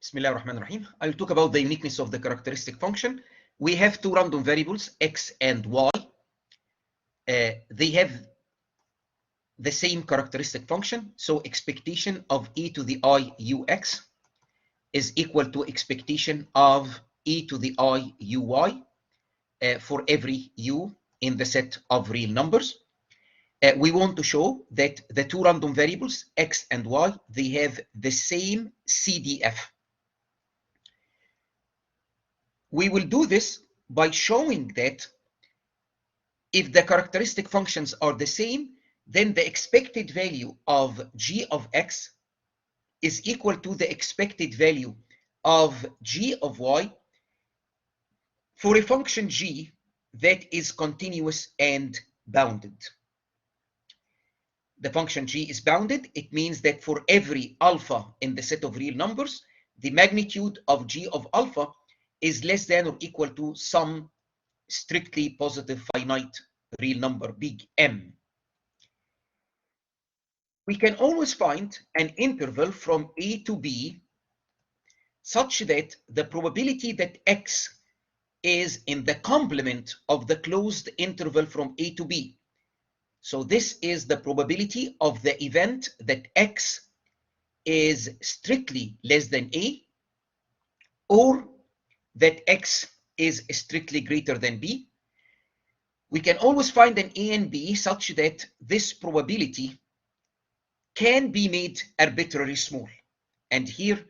Bismillah ar-Rahman ar-Rahim. I'll talk about the uniqueness of the characteristic function. We have two random variables, x and y. They have the same characteristic function. So expectation of e to the I ux is equal to expectation of e to the I uy for every u in the set of real numbers. We want to show that the two random variables, x and y, they have the same CDF. We will do this by showing that if the characteristic functions are the same, then the expected value of g of x is equal to the expected value of g of y for a function g that is continuous and bounded. The function g is bounded. It means that for every alpha in the set of real numbers, the magnitude of g of alpha is less than or equal to some strictly positive finite real number, big M. We can always find an interval from A to B such that the probability that x is in the complement of the closed interval from A to B. So this is the probability of the event that x is strictly less than A, or that x is strictly greater than B. We can always find an A and B such that this probability can be made arbitrarily small. And here,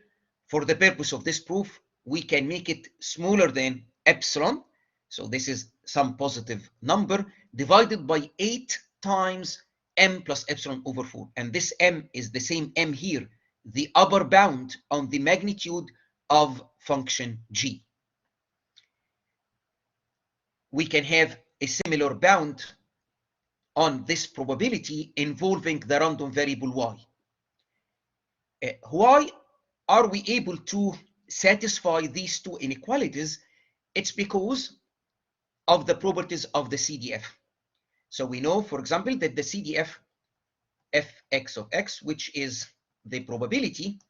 for the purpose of this proof, we can make it smaller than epsilon. So this is some positive number divided by 8 times m plus epsilon over 4. And this m is the same m here, the upper bound on the magnitude of function g. We can have a similar bound on this probability involving the random variable y. Why are we able to satisfy these two inequalities? It's because of the properties of the CDF. So we know, for example, that the CDF fx of x, which is the probability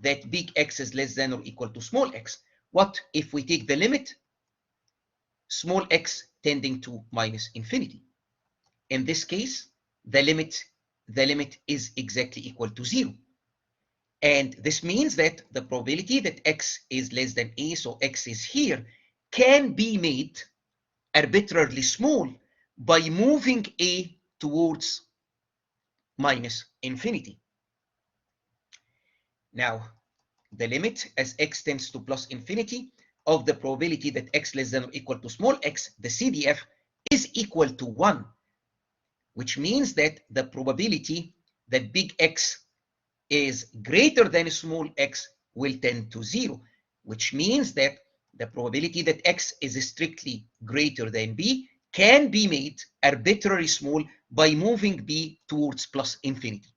that big X is less than or equal to small x. What if we take the limit small x tending to minus infinity? In this case, the limit is exactly equal to 0. And this means that the probability that x is less than a, so x is here, can be made arbitrarily small by moving a towards minus infinity. Now, the limit as x tends to plus infinity of the probability that x less than or equal to small x, the CDF, is equal to 1, which means that the probability that big X is greater than small x will tend to 0, which means that the probability that x is strictly greater than b can be made arbitrarily small by moving b towards plus infinity.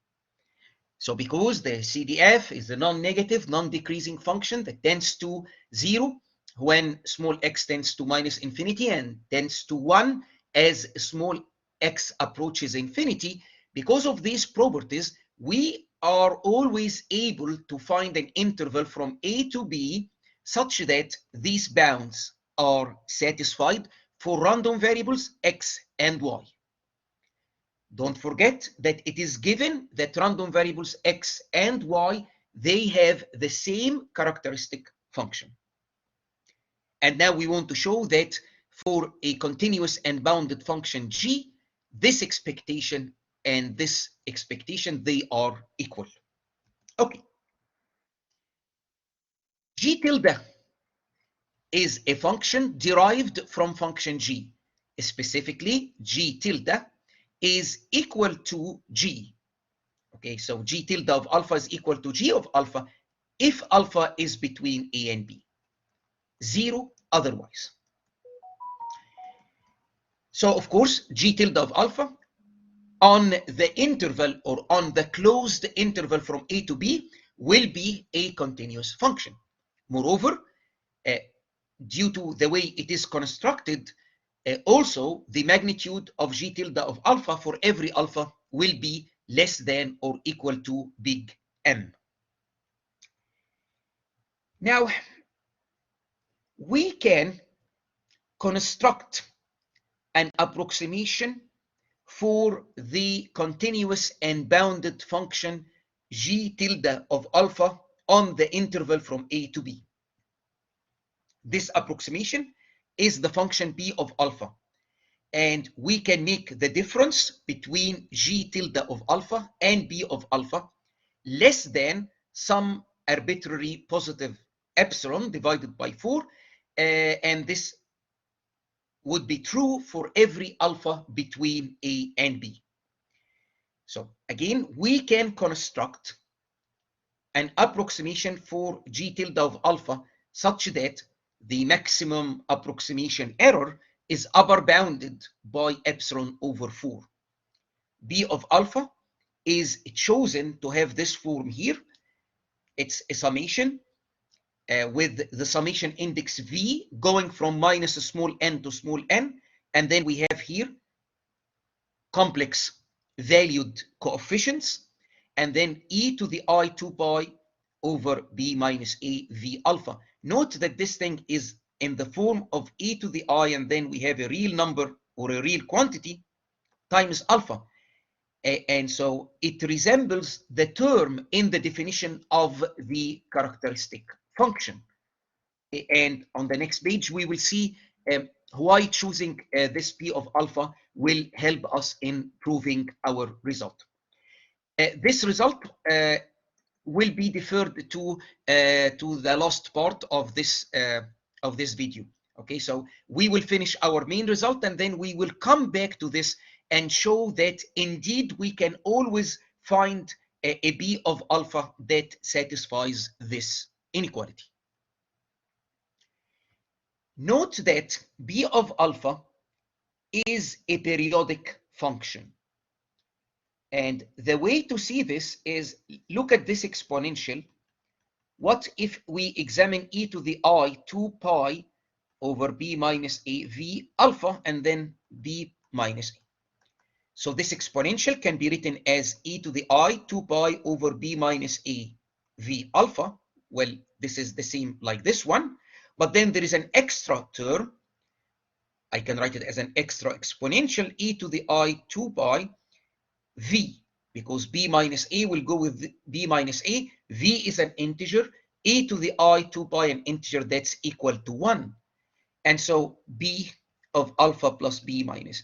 So because the CDF is a non-negative, non-decreasing function that tends to 0 when small x tends to minus infinity and tends to 1 as small x approaches infinity, because of these properties, we are always able to find an interval from A to B such that these bounds are satisfied for random variables x and y. Don't forget that it is given that random variables x and y, they have the same characteristic function. And now we want to show that for a continuous and bounded function g, this expectation and this expectation, they are equal. Okay. G tilde is a function derived from function g. Specifically, g tilde is equal to g. Okay, so g tilde of alpha is equal to g of alpha if alpha is between a and b. 0 otherwise. So, of course, g tilde of alpha on the interval or on the closed interval from a to b will be a continuous function. Moreover, due to the way it is constructed, also the magnitude of g tilde of alpha for every alpha will be less than or equal to big M. Now, we can construct an approximation for the continuous and bounded function g tilde of alpha on the interval from a to b. This approximation is the function b of alpha, and we can make the difference between g tilde of alpha and b of alpha less than some arbitrary positive epsilon divided by 4, and this would be true for every alpha between a and b. So again, we can construct an approximation for g tilde of alpha such that the maximum approximation error is upper bounded by epsilon over 4. B of alpha is chosen to have this form here. It's a summation with the summation index v going from minus small n to small n, and then we have here complex valued coefficients, and then e to the I 2 pi over b minus a v alpha. Note that this thing is in the form of e to the I, and then we have a real number or a real quantity times alpha. And so it resembles the term in the definition of the characteristic function. And on the next page, we will see why choosing this p of alpha will help us in proving our result. This result will be deferred to the last part of this video. Okay, so we will finish our main result, and then we will come back to this and show that indeed we can always find a b of alpha that satisfies this inequality. Note that b of alpha is a periodic function. And the way to see this is, look at this exponential. What if we examine e to the I 2 pi over b minus a v alpha and then b minus a? So this exponential can be written as e to the I 2 pi over b minus a v alpha. Well, this is the same like this one, but then there is an extra term. I can write it as an extra exponential e to the I 2 pi v, because b minus a will go with b minus a. V is an integer, e to the I 2 pi an integer that's equal to 1. And so b of alpha plus b minus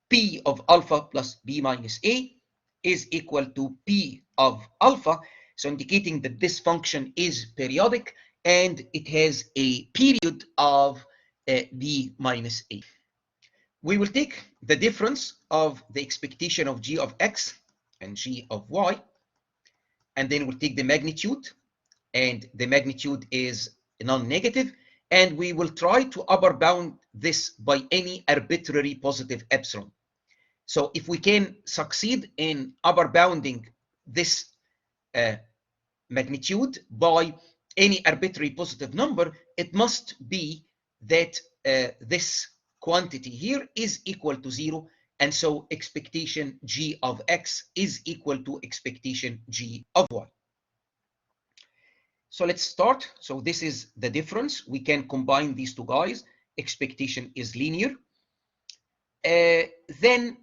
p of alpha plus b minus a is equal to p of alpha, so indicating that this function is periodic and it has a period of b minus a. We will take the difference of the expectation of g of x and g of y, and then we'll take the magnitude, and the magnitude is non-negative, and we will try to upper bound this by any arbitrary positive epsilon. So if we can succeed in upper bounding this magnitude by any arbitrary positive number, it must be that this quantity here is equal to 0, and so expectation g of x is equal to expectation g of y. So let's start. So this is the difference. We can combine these two guys. Expectation is linear. Then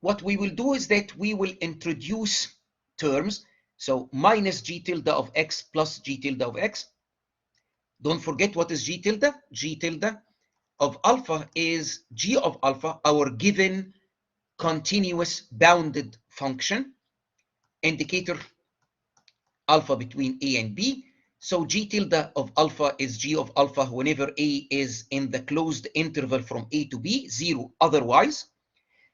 what we will do is that we will introduce terms. So minus g tilde of x plus g tilde of x. Don't forget what is g tilde. G tilde of alpha is g of alpha, our given continuous bounded function, indicator alpha between a and b. So g tilde of alpha is g of alpha whenever a is in the closed interval from a to b, 0 otherwise.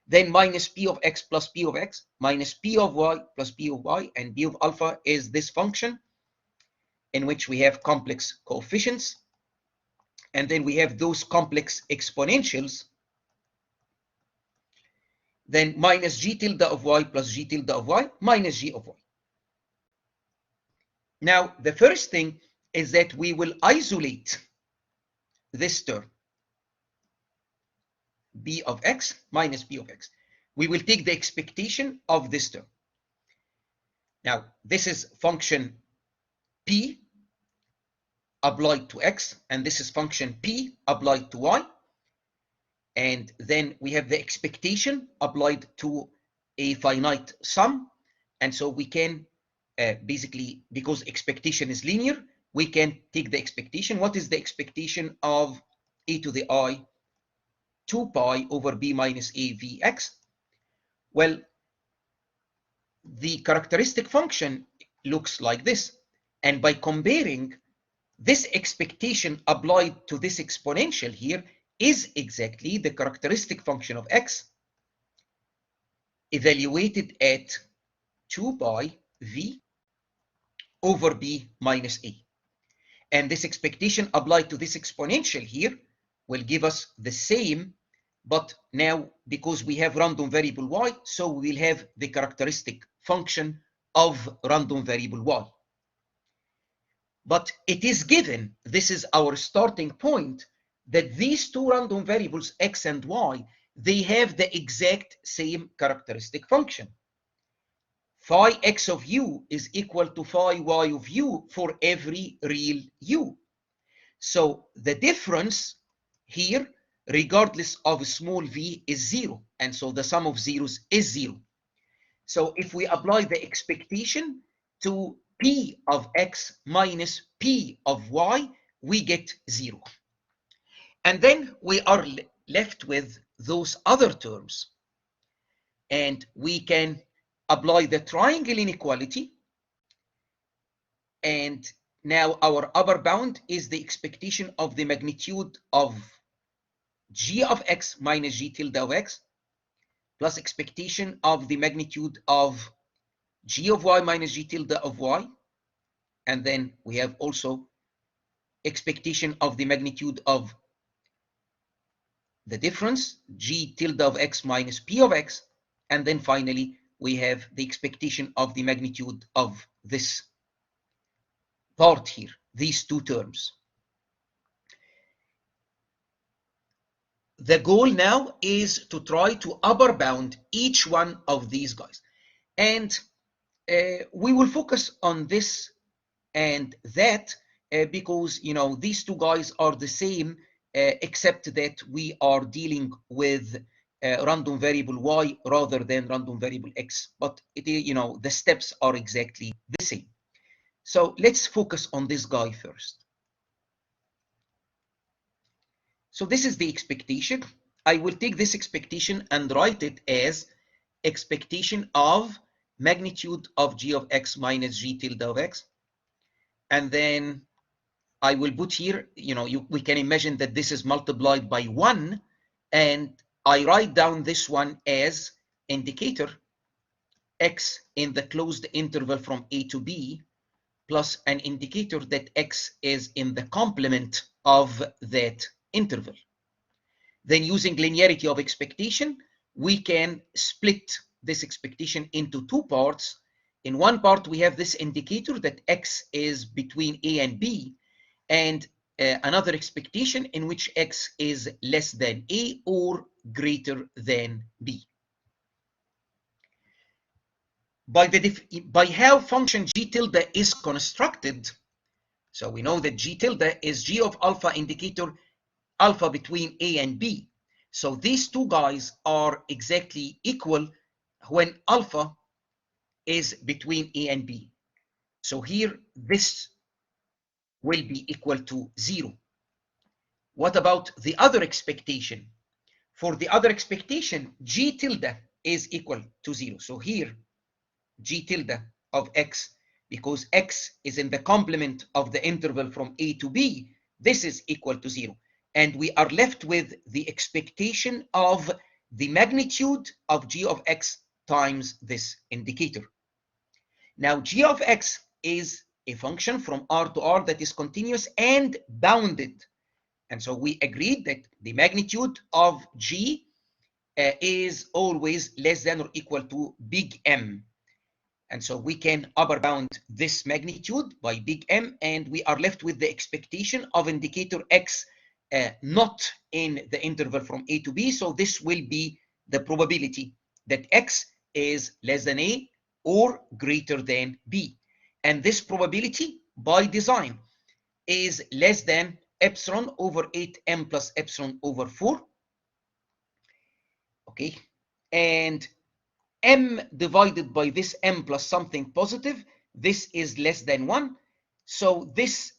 Then minus p of x plus p of x minus p of y plus p of y, and b of alpha is this function in which we have complex coefficients. And then we have those complex exponentials. Then minus g tilde of y plus g tilde of y minus g of y. Now, the first thing is that we will isolate this term, b of x minus p of x. We will take the expectation of this term. Now, this is function p, applied to x, and this is function p applied to y. And then we have the expectation applied to a finite sum. And so we can basically, because expectation is linear, we can take the expectation. What is the expectation of e to the I 2 pi over b minus a vx? Well, the characteristic function looks like this. And by comparing this expectation applied to this exponential here is exactly the characteristic function of x evaluated at 2 pi v over b minus a. And this expectation applied to this exponential here will give us the same, but now because we have random variable y, so we will have the characteristic function of random variable y. But it is given, this is our starting point, that these two random variables x and y, they have the exact same characteristic function. Phi x of u is equal to phi y of u for every real u. So the difference here, regardless of small v, is 0. And so the sum of zeros is 0. So if we apply the expectation to p of x minus p of y, we get 0. And then we are left with those other terms. And we can apply the triangle inequality. And now our upper bound is the expectation of the magnitude of g of x minus g tilde of x plus expectation of the magnitude of g of y minus g tilde of y. And then we have also expectation of the magnitude of the difference, g tilde of x minus p of x. And then finally, we have the expectation of the magnitude of this part here, these two terms. The goal now is to try to upper bound each one of these guys. And we will focus on this and that because, you know, these two guys are the same, except that we are dealing with random variable y rather than random variable x. But, you know, the steps are exactly the same. So let's focus on this guy first. So this is the expectation. I will take this expectation and write it as expectation of magnitude of g of x minus g tilde of x. And then I will put here, you know, we can imagine that this is multiplied by 1. And I write down this one as indicator x in the closed interval from a to b plus an indicator that x is in the complement of that interval. Then using linearity of expectation, we can split this expectation into two parts. In one part, we have this indicator that x is between a and b, and another expectation in which x is less than a or greater than b. By how function g tilde is constructed, so we know that g tilde is g of alpha indicator alpha between a and b. So these two guys are exactly equal when alpha is between a and b. So here, this will be equal to 0. What about the other expectation? For the other expectation, g tilde is equal to 0. So here, g tilde of x, because x is in the complement of the interval from a to b, this is equal to 0. And we are left with the expectation of the magnitude of g of x times this indicator. Now, g of x is a function from r to r that is continuous and bounded. And so we agreed that the magnitude of g is always less than or equal to big M. And so we can upper bound this magnitude by big M, and we are left with the expectation of indicator x not in the interval from a to b. So this will be the probability that x is less than a or greater than b. And this probability, by design, is less than epsilon over 8m plus epsilon over 4. Okay, and m divided by this m plus something positive, this is less than 1. So this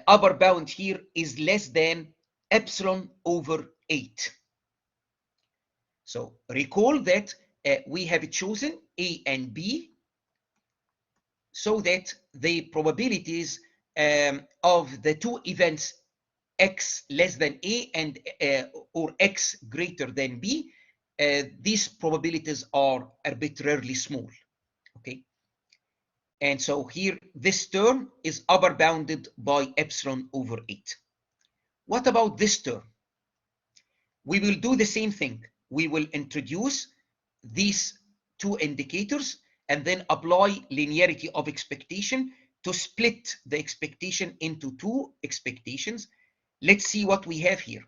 upper bound here is less than epsilon over 8. So recall that we have chosen A and B so that the probabilities of the two events x less than A and or x greater than B, these probabilities are arbitrarily small. Okay, and so here this term is upper bounded by epsilon over 8. What about this term? We will do the same thing. We will introduce these two indicators and then apply linearity of expectation to split the expectation into two expectations. Let's see what we have here.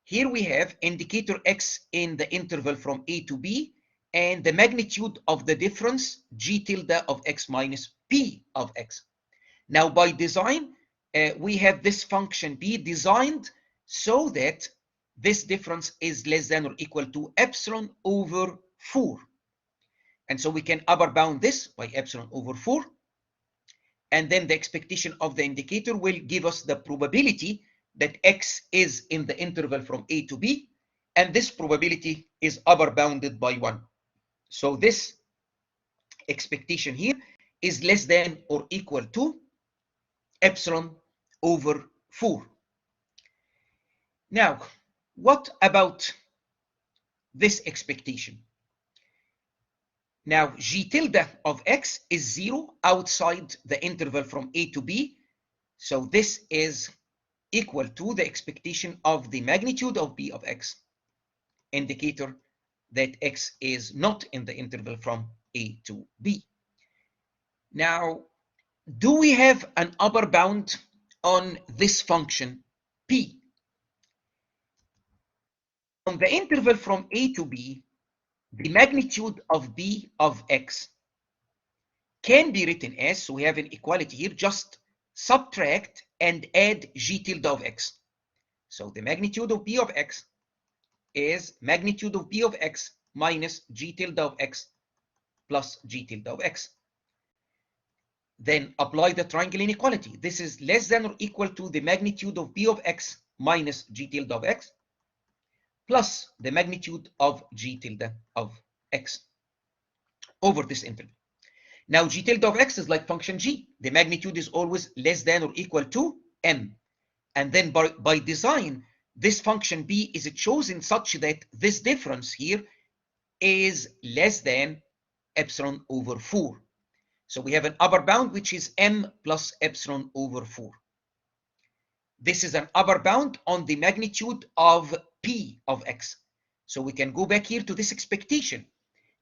Here we have indicator x in the interval from A to B and the magnitude of the difference g tilde of x minus p of x. Now by design, we have this function b designed so that this difference is less than or equal to epsilon over 4. And so we can upper bound this by epsilon over 4. And then the expectation of the indicator will give us the probability that x is in the interval from A to B. And this probability is upper bounded by 1. So this expectation here is less than or equal to epsilon over 4. Now, what about this expectation? Now, g tilde of x is 0 outside the interval from A to B. So this is equal to the expectation of the magnitude of b of x, indicator that x is not in the interval from A to B. Now, do we have an upper bound on this function p? On the interval from A to B, the magnitude of b of x can be written as, so we have an equality here, just subtract and add g tilde of x. So the magnitude of b of x is magnitude of b of x minus g tilde of x plus g tilde of x. Then apply the triangle inequality. This is less than or equal to the magnitude of b of x minus g tilde of x plus the magnitude of g tilde of x over this interval. Now g tilde of x is like function g. The magnitude is always less than or equal to m. And then by design, this function b is chosen such that this difference here is less than epsilon over 4. So we have an upper bound which is m plus epsilon over 4. This is an upper bound on the magnitude of p of x. So we can go back here to this expectation.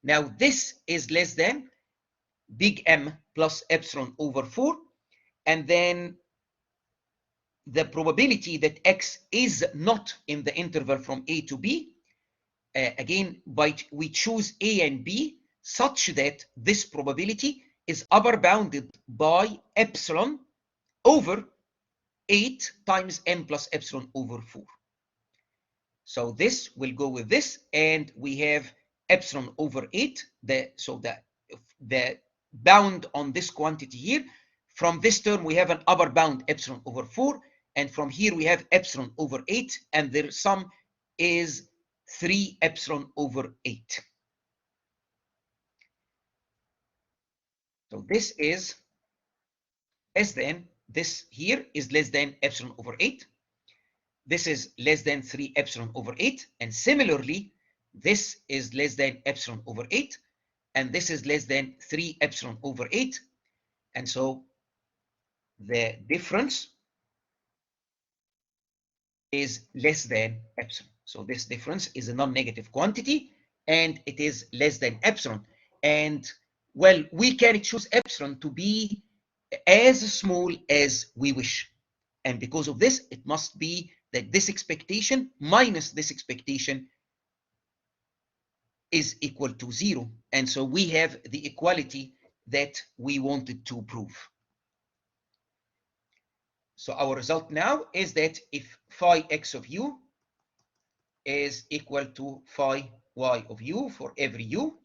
Now this is less than big M plus epsilon over 4. And then the probability that x is not in the interval from A to B, again, we choose A and B such that this probability is upper bounded by epsilon over 8 times m plus epsilon over 4. So this will go with this, and we have epsilon over 8. So the bound on this quantity here. From this term, we have an upper bound epsilon over 4. And from here, we have epsilon over 8. And their sum is 3 epsilon over 8. So this is less than, this here is less than epsilon over 8. This is less than 3 epsilon over 8. And similarly, this is less than epsilon over 8. And this is less than 3 epsilon over 8. And so the difference is less than epsilon. So this difference is a non-negative quantity, and it is less than epsilon. And well, we can choose epsilon to be as small as we wish. And because of this, it must be that this expectation minus this expectation is equal to 0. And so we have the equality that we wanted to prove. So our result now is that if phi x of u is equal to phi y of u for every u,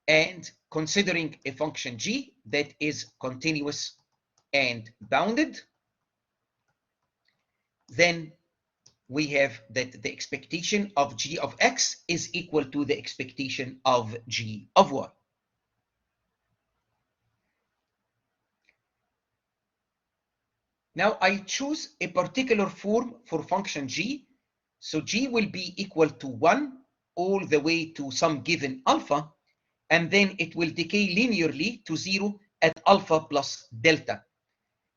and considering a function g that is continuous and bounded, then we have that the expectation of g of x is equal to the expectation of g of y. Now I choose a particular form for function g. So g will be equal to 1 all the way to some given alpha, and then it will decay linearly to 0 at alpha plus delta.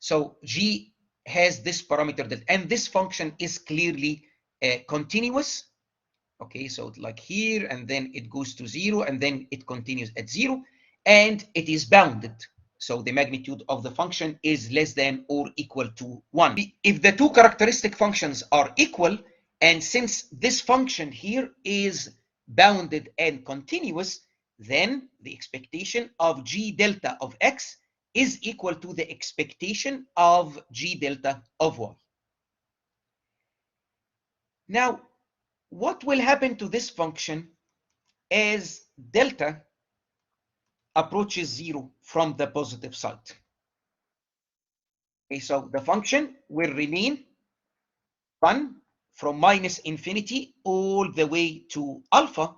So g has this parameter delta, and this function is clearly continuous. Okay, so like here, and then it goes to 0, and then it continues at 0, and it is bounded. So the magnitude of the function is less than or equal to 1. If the two characteristic functions are equal, and since this function here is bounded and continuous, then the expectation of g delta of x is equal to the expectation of g delta of y. Now, what will happen to this function as delta approaches 0 from the positive side? Okay, so the function will remain 1 from minus infinity all the way to alpha,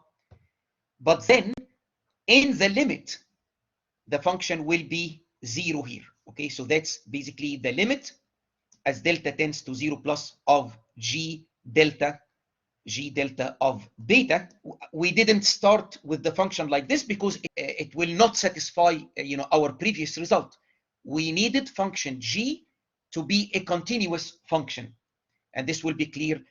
but then in the limit, the function will be 0 here. Okay, so that's basically the limit as delta tends to 0 plus of g delta of beta. We didn't start with the function like this because it will not satisfy our previous result. We needed function g to be a continuous function, and this will be clear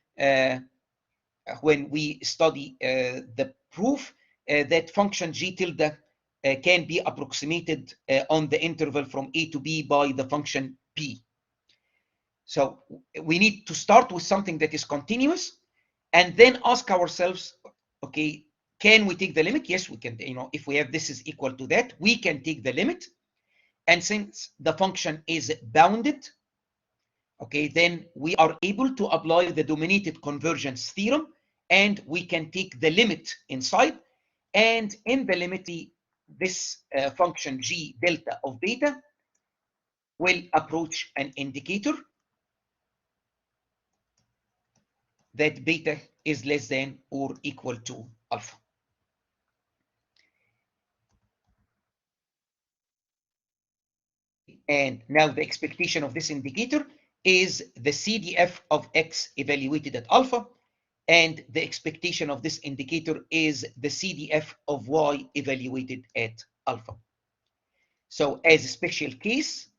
when we study the proof that function g tilde can be approximated on the interval from a to b by the function p. So we need to start with something that is continuous and then ask ourselves, okay, can we take the limit? Yes, we can. If we have this is equal to that, we can take the limit. And since the function is bounded, okay, then we are able to apply the dominated convergence theorem, and we can take the limit inside. And in the limit, this function g delta of beta will approach an indicator that beta is less than or equal to alpha. And now the expectation of this indicator is the CDF of x evaluated at alpha, and the expectation of this indicator is the CDF of y evaluated at alpha. So as a special case,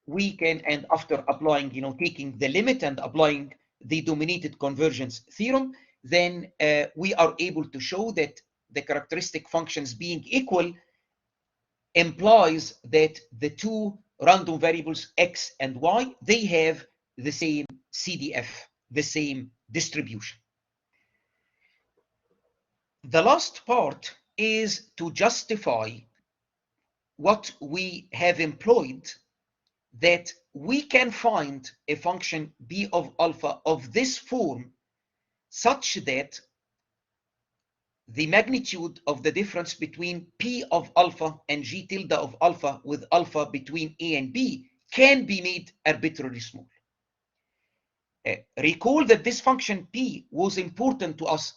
we can, and after applying, taking the limit and applying the dominated convergence theorem, then we are able to show that the characteristic functions being equal implies that the two random variables x and y, they have the same CDF, the same distribution. The last part is to justify what we have employed, that we can find a function b of alpha of this form such that the magnitude of the difference between p of alpha and g tilde of alpha with alpha between a and b can be made arbitrarily small. Recall that this function p was important to us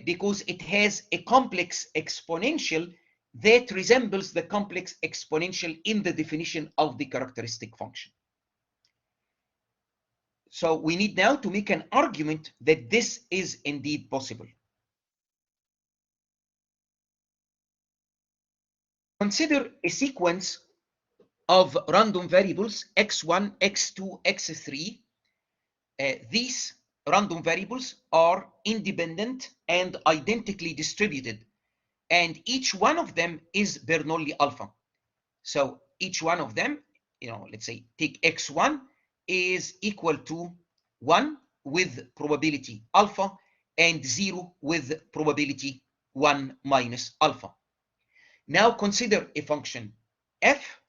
because it has a complex exponential that resembles the complex exponential in the definition of the characteristic function. So we need now to make an argument that this is indeed possible. Consider a sequence of random variables x1, x2, x3. These random variables are independent and identically distributed, and each one of them is Bernoulli alpha. So each one of them, let's say take x1 is equal to 1 with probability alpha and 0 with probability 1 minus alpha. Now consider a function f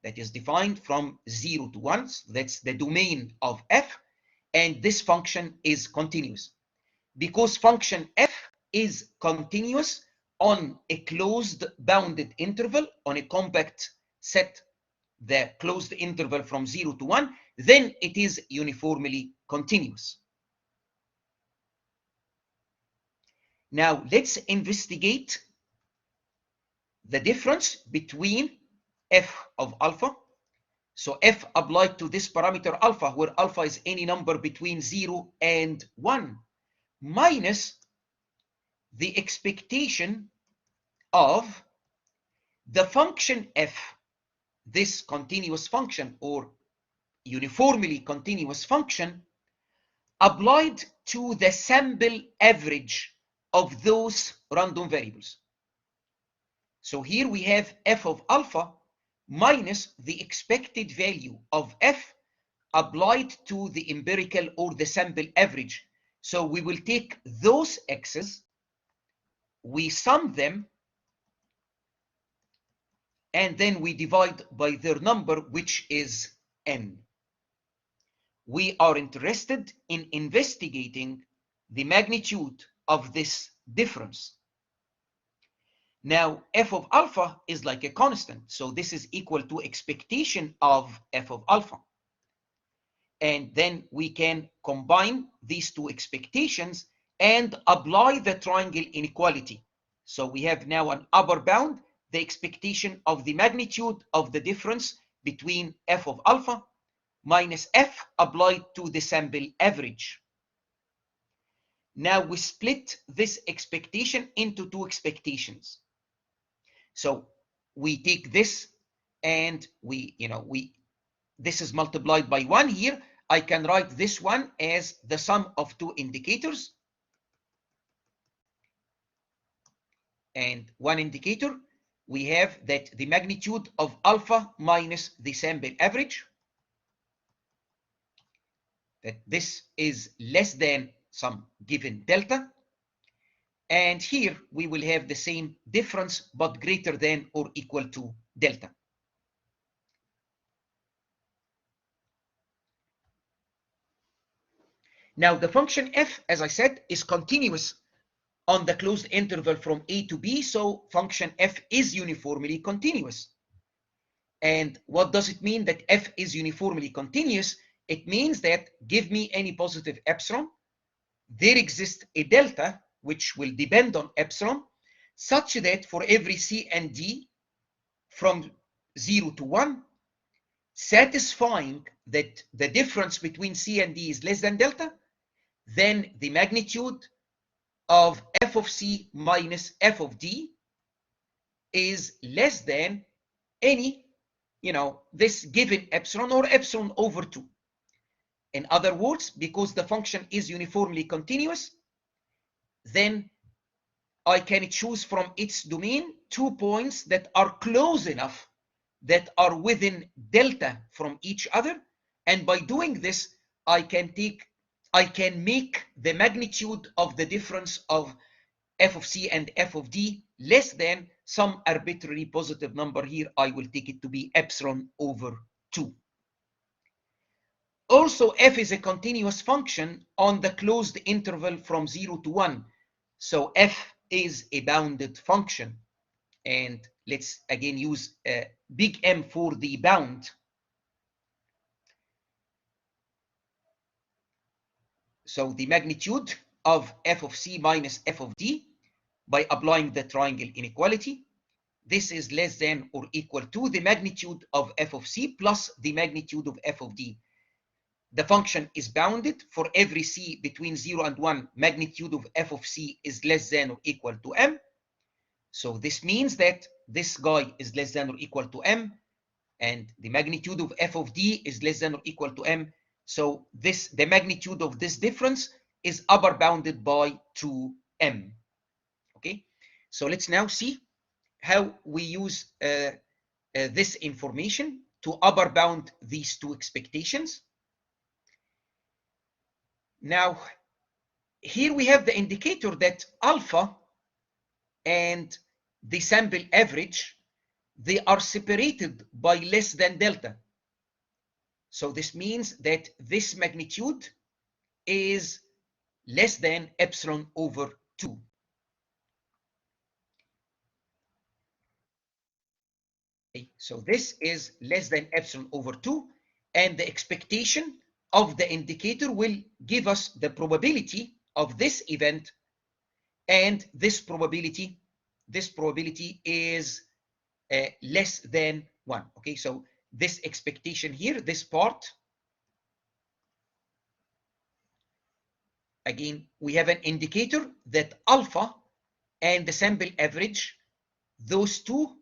that is defined from 0 to 1. So that's the domain of f. And this function is continuous. Because function f is continuous on a closed bounded interval, on a compact set, the closed interval from 0 to 1, then it is uniformly continuous. Now let's investigate the difference between f of alpha. So f applied to this parameter alpha, where alpha is any number between 0 and 1, minus the expectation of the function f, this continuous function or uniformly continuous function, applied to the sample average of those random variables. So here we have f of alpha minus the expected value of f applied to the empirical or the sample average. So we will take those x's, we sum them, and then we divide by their number, which is n. We are interested in investigating the magnitude of this difference. Now, f of alpha is like a constant, so this is equal to expectation of f of alpha. And then we can combine these two expectations and apply the triangle inequality. So we have now an upper bound, the expectation of the magnitude of the difference between f of alpha minus f applied to the sample average. Now we split this expectation into two expectations. So we take this and this is multiplied by 1 here. I can write this one as the sum of two indicators. And one indicator, we have that the magnitude of alpha minus the sample average, that this is less than some given delta. And here we will have the same difference, but greater than or equal to delta. Now the function f, as I said, is continuous on the closed interval from a to b, so function f is uniformly continuous. And what does it mean that f is uniformly continuous? It means that give me any positive epsilon, there exists a delta which will depend on epsilon, such that for every c and d from 0 to 1, satisfying that the difference between c and d is less than delta, then the magnitude of f of c minus f of d is less than any, this given epsilon or epsilon over 2. In other words, because the function is uniformly continuous, then I can choose from its domain 2 points that are close enough, that are within delta from each other. And by doing this, I can make the magnitude of the difference of f of c and f of d less than some arbitrary positive number. Here I will take it to be epsilon over 2. Also, f is a continuous function on the closed interval from 0 to 1. So f is a bounded function. And let's again use big M for the bound. So the magnitude of f of c minus f of d by applying the triangle inequality, this is less than or equal to the magnitude of f of c plus the magnitude of f of d. The function is bounded. For every c between 0 and 1, magnitude of f of c is less than or equal to m. So this means that this guy is less than or equal to m, and the magnitude of f of d is less than or equal to m. So the magnitude of this difference is upper bounded by 2m. Okay, so let's now see how we use this information to upper bound these two expectations. Now, here we have the indicator that alpha and the sample average, they are separated by less than delta. So this means that this magnitude is less than epsilon over 2. Okay, so this is less than epsilon over 2, and the expectation of the indicator will give us the probability of this event, and this probability is less than 1. Okay, so this expectation here, this part, again, we have an indicator that alpha and the sample average, those two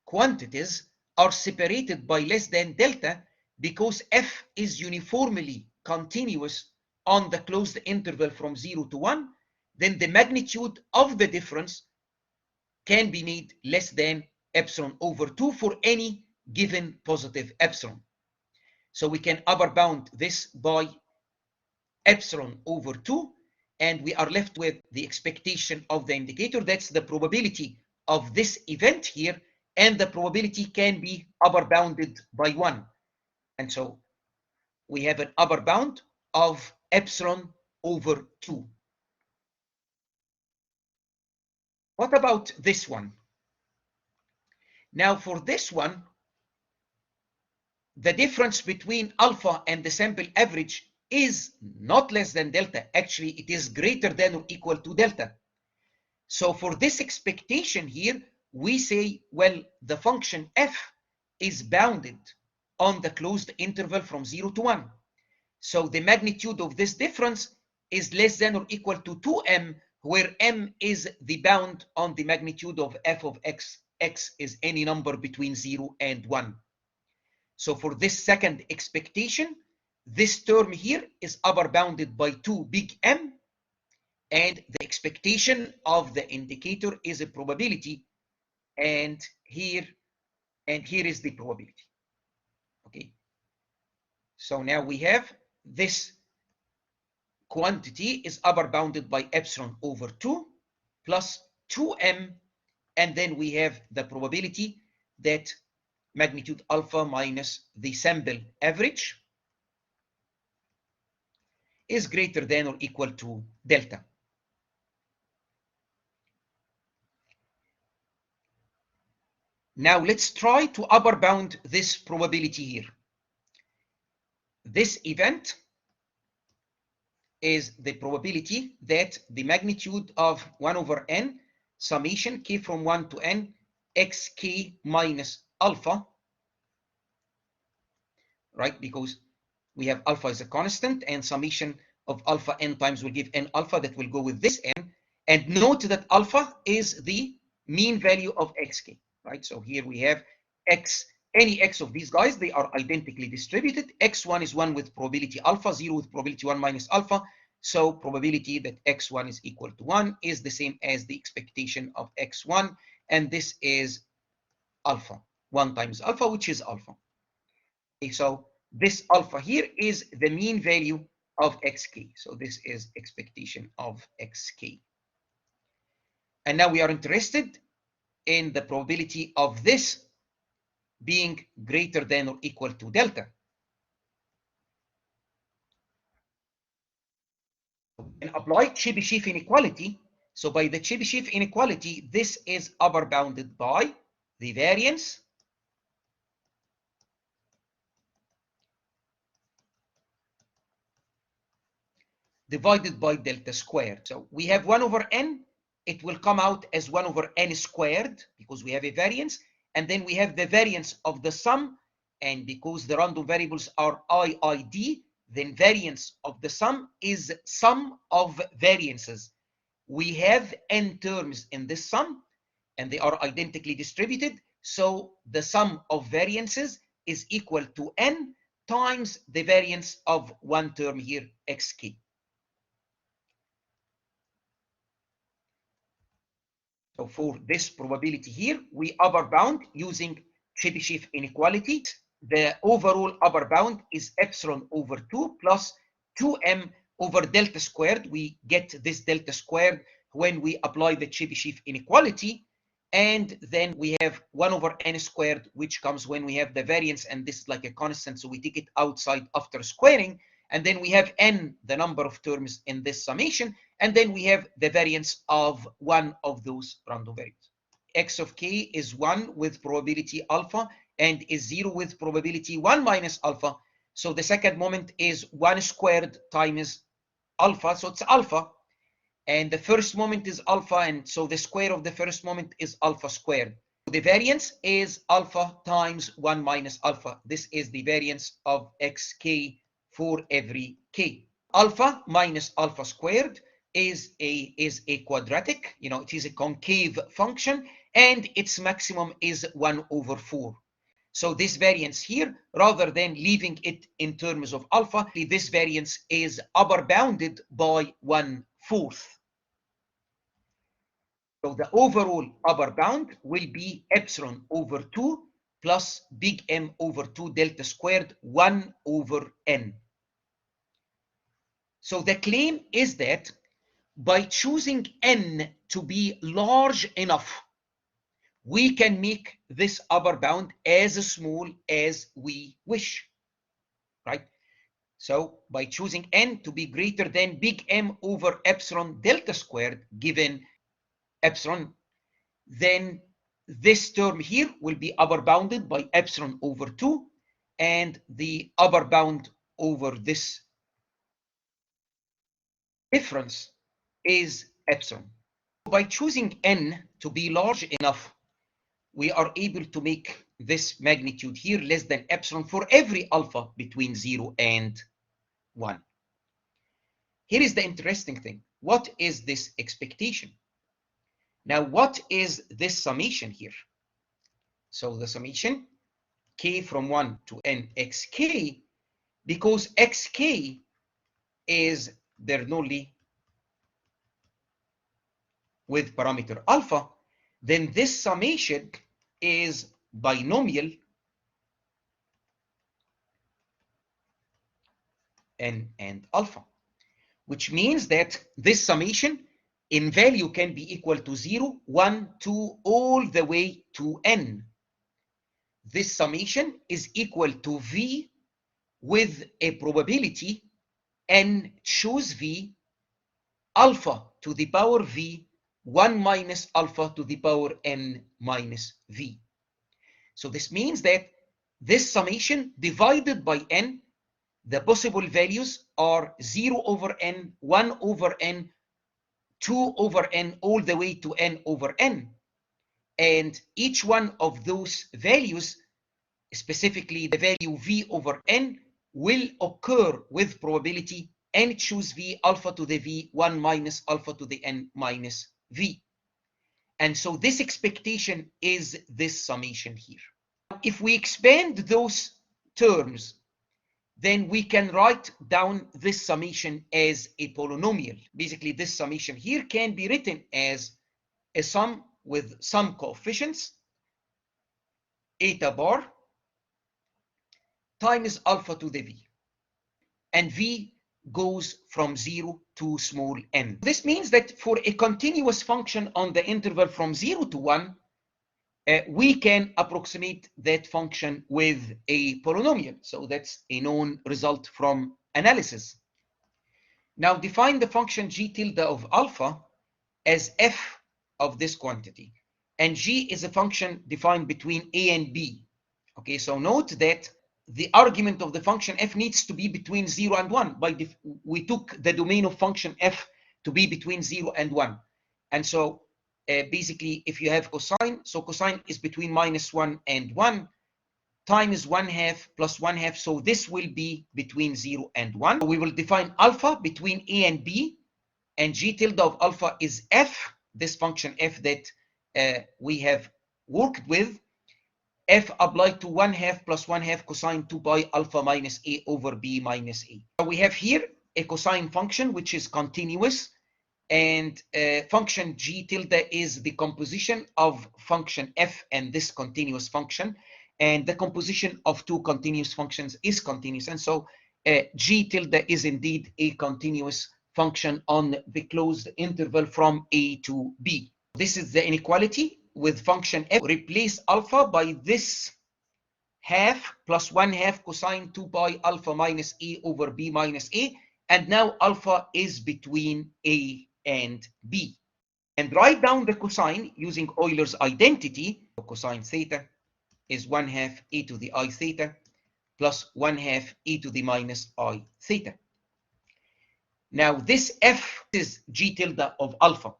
quantities are separated by less than delta because f is uniformly continuous on the closed interval from 0 to 1, then the magnitude of the difference can be made less than epsilon over 2 for any given positive epsilon. So we can upper bound this by epsilon over 2, and we are left with the expectation of the indicator. That's the probability of this event here, and the probability can be upper bounded by 1. And so we have an upper bound of epsilon over 2. What about this one? Now for this one, the difference between alpha and the sample average is not less than delta. Actually, it is greater than or equal to delta. So for this expectation here, we say, well, the function f is bounded on the closed interval from 0 to 1. So the magnitude of this difference is less than or equal to 2m, where m is the bound on the magnitude of f of x. X is any number between 0 and 1. So for this second expectation, this term here is upper bounded by 2 big M, and the expectation of the indicator is a probability, and here is the probability. Okay, so now we have this quantity is upper bounded by epsilon over 2 plus 2m, and then we have the probability that magnitude alpha minus the sample average is greater than or equal to delta. Now let's try to upper bound this probability here. This event is the probability that the magnitude of 1 over n summation k from 1 to n xk minus alpha, right? Because we have alpha as a constant, and summation of alpha n times will give n alpha that will go with this n. And note that alpha is the mean value of xk, right? So here we have x, any x of these guys, they are identically distributed. X1 is 1 with probability alpha, 0 with probability 1 minus alpha. So probability that x1 is equal to 1 is the same as the expectation of x1. And this is alpha, 1 times alpha, which is alpha. Okay, so this alpha here is the mean value of xk. So this is expectation of xk. And now we are interested in the probability of this being greater than or equal to delta. And apply Chebyshev inequality. So by the Chebyshev inequality, this is upper bounded by the variance divided by delta squared. So we have 1 over n. It will come out as 1 over n squared because we have a variance. And then we have the variance of the sum. And because the random variables are IID, then variance of the sum is sum of variances. We have n terms in this sum, and they are identically distributed. So the sum of variances is equal to n times the variance of one term here, xk. So for this probability here, we upper bound using Chebyshev inequality. The overall upper bound is epsilon over 2 plus 2m over delta squared. We get this delta squared when we apply the Chebyshev inequality. And then we have 1 over n squared, which comes when we have the variance, and this is like a constant, so we take it outside after squaring. And then we have n, the number of terms in this summation, and then we have the variance of one of those random variables. X of k is 1 with probability alpha and is 0 with probability 1 minus alpha. So the second moment is 1 squared times alpha, so it's alpha. And the first moment is alpha, and so the square of the first moment is alpha squared. The variance is alpha times 1 minus alpha. This is the variance of xk for every k. Alpha minus alpha squared is a quadratic, it is a concave function, and its maximum is 1 over 4. So this variance here, rather than leaving it in terms of alpha, this variance is upper bounded by 1/4. So the overall upper bound will be epsilon over 2 plus big M over 2 delta squared 1 over n. So the claim is that by choosing n to be large enough, we can make this upper bound as small as we wish, right? So by choosing n to be greater than big M over epsilon delta squared, given epsilon, then this term here will be upper bounded by epsilon over 2, and the upper bound over this difference is epsilon. By choosing n to be large enough, we are able to make this magnitude here less than epsilon for every alpha between 0 and 1. Here is the interesting thing. What is this expectation? Now, what is this summation here? So the summation k from 1 to n xk, because xk is Bernoulli with parameter alpha, then this summation is binomial n and alpha, which means that this summation in value can be equal to 0, 1, 2, all the way to n. This summation is equal to v with a probability n choose v alpha to the power v 1 minus alpha to the power n minus v. So this means that this summation divided by n, the possible values are 0 over n, 1 over n, 2 over n, all the way to n over n. And each one of those values, specifically the value v over n, will occur with probability n choose v alpha to the v 1 minus alpha to the n minus v. And so this expectation is this summation here. If we expand those terms, then we can write down this summation as a polynomial. Basically, this summation here can be written as a sum with some coefficients, eta bar times alpha to the v. And v goes from 0 to small n. This means that for a continuous function on the interval from 0 to 1, we can approximate that function with a polynomial. So that's a known result from analysis. Now define the function g tilde of alpha as f of this quantity. And g is a function defined between a and b. Okay, so note that the argument of the function f needs to be between 0 and 1. We took the domain of function f to be between 0 and 1. And so basically, if you have cosine, so cosine is between -1 and 1, times 1/2 plus 1/2. So this will be between 0 and 1. We will define alpha between a and b, and g tilde of alpha is f, this function f that we have worked with. F applied to 1/2 plus 1/2 cosine 2 pi alpha minus a over b minus a. So we have here a cosine function which is continuous, and function g tilde is the composition of function f and this continuous function, and the composition of two continuous functions is continuous, and so g tilde is indeed a continuous function on the closed interval from a to b. This is the inequality with function f, replace alpha by this half plus 1/2 cosine 2 pi alpha minus a over b minus a. And now alpha is between a and b. And write down the cosine using Euler's identity. Cosine theta is 1/2 e to the I theta plus 1/2 e to the minus I theta. Now this f is g tilde of alpha.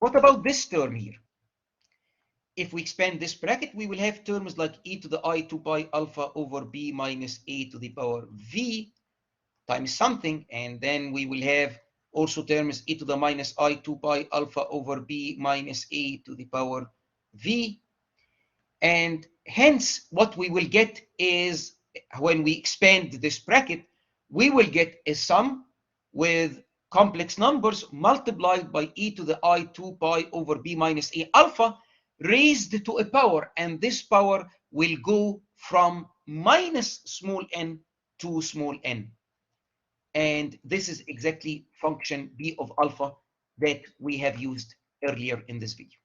What about this term here? If we expand this bracket, we will have terms like e to the I 2 pi alpha over b minus a to the power v times something. And then we will have also terms e to the minus I 2 pi alpha over b minus a to the power v. And hence, what we will get is, when we expand this bracket, we will get a sum with complex numbers multiplied by e to the I 2 pi over b minus a alpha raised to a power. And this power will go from minus small n to small n. And this is exactly function b of alpha that we have used earlier in this video.